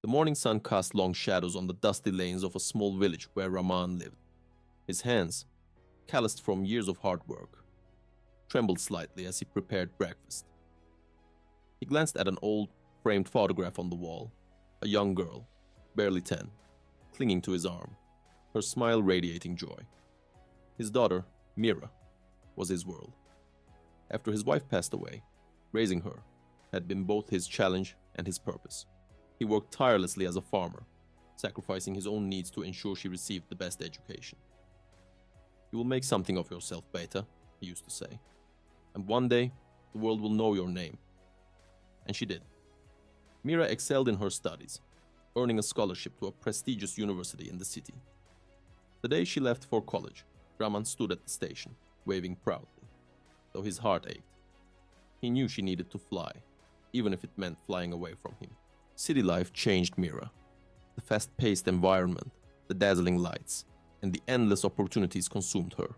The morning sun cast long shadows on the dusty lanes of a small village where Raman lived. His hands, calloused from years of hard work, trembled slightly as he prepared breakfast. He glanced at an old, framed photograph on the wall, a young girl, barely 10, clinging to his arm, her smile radiating joy. His daughter, Meera, was his world. After his wife passed away, raising her had been both his challenge and his purpose. He worked tirelessly as a farmer, sacrificing his own needs to ensure she received the best education. "You will make something of yourself, Beta," he used to say, "and one day the world will know your name." And she did. Meera excelled in her studies, earning a scholarship to a prestigious university in the city. The day she left for college, Raman stood at the station, waving proudly, though his heart ached. He knew she needed to fly, even if it meant flying away from him. City life changed Meera. The fast-paced environment, the dazzling lights, and the endless opportunities consumed her.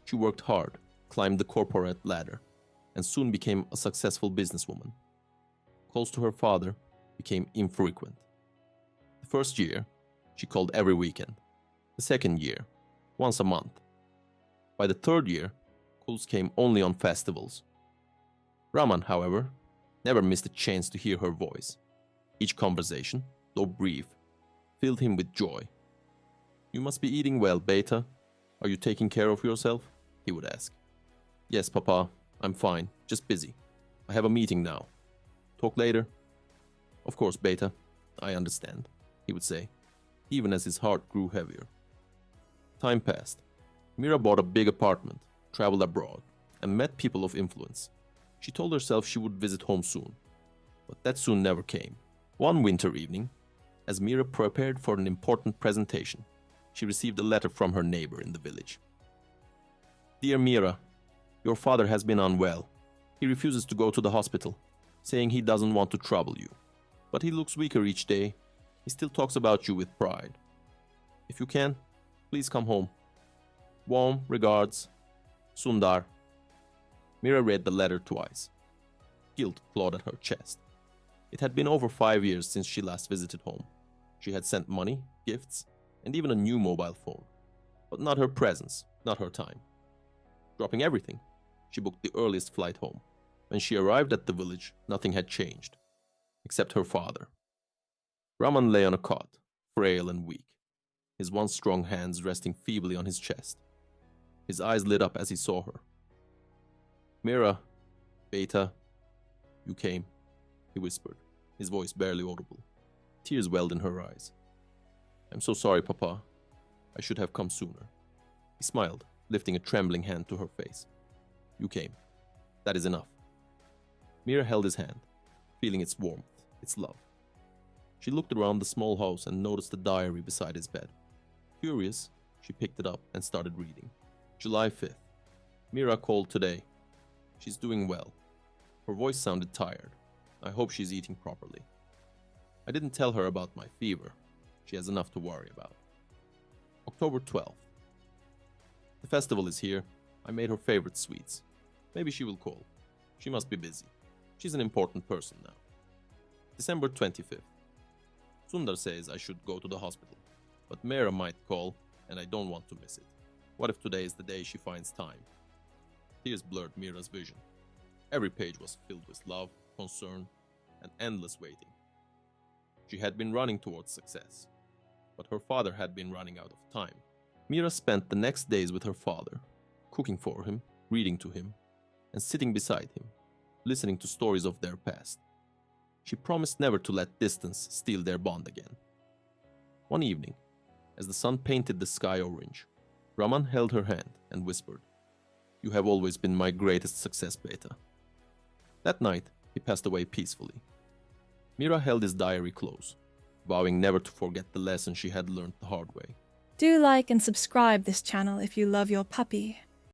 She worked hard, climbed the corporate ladder, and soon became a successful businesswoman. Calls to her father became infrequent. The first year, she called every weekend. The second year, once a month. By the third year, calls came only on festivals. Raman, however, never missed a chance to hear her voice. Each conversation, though brief, filled him with joy. "You must be eating well, Beta. Are you taking care of yourself?" he would ask. "Yes, Papa, I'm fine, just busy. I have a meeting now. Talk later?" "Of course, Beta, I understand," he would say, even as his heart grew heavier. Time passed. Meera bought a big apartment, traveled abroad, and met people of influence. She told herself she would visit home soon, but that soon never came. One winter evening, as Meera prepared for an important presentation, she received a letter from her neighbor in the village. "Dear Meera, your father has been unwell. He refuses to go to the hospital, saying he doesn't want to trouble you. But he looks weaker each day. He still talks about you with pride. If you can, please come home. Warm regards, Sundar." Meera read the letter twice. Guilt clawed at her chest. It had been over 5 years since she last visited home. She had sent money, gifts, and even a new mobile phone. But not her presence, not her time. Dropping everything, she booked the earliest flight home. When she arrived at the village, nothing had changed, except her father. Raman lay on a cot, frail and weak, his once strong hands resting feebly on his chest. His eyes lit up as he saw her. "Meera, Beta, you came," he whispered, his voice barely audible. Tears welled in her eyes. "I'm so sorry, Papa. I should have come sooner." He smiled, lifting a trembling hand to her face. "You came. That is enough." Meera held his hand, feeling its warmth, its love. She looked around the small house and noticed the diary beside his bed. Curious, she picked it up and started reading. July 5th. Meera called today. She's doing well. Her voice sounded tired. I hope she's eating properly. I didn't tell her about my fever. She has enough to worry about. October 12th. The festival is here. I made her favorite sweets. Maybe she will call. She must be busy. She's an important person now. December 25th. Sundar says I should go to the hospital, but Meera might call and I don't want to miss it. What if today is the day she finds time? Tears blurred Meera's vision. Every page was filled with love, concern, and endless waiting. She had been running towards success, but her father had been running out of time. Meera spent the next days with her father, cooking for him, reading to him, and sitting beside him, listening to stories of their past. She promised never to let distance steal their bond again. One evening, as the sun painted the sky orange, Raman held her hand and whispered, "You have always been my greatest success, Beta." That night, he passed away peacefully. Meera held his diary close, vowing never to forget the lesson she had learned the hard way. Do like and subscribe this channel if you love your puppy.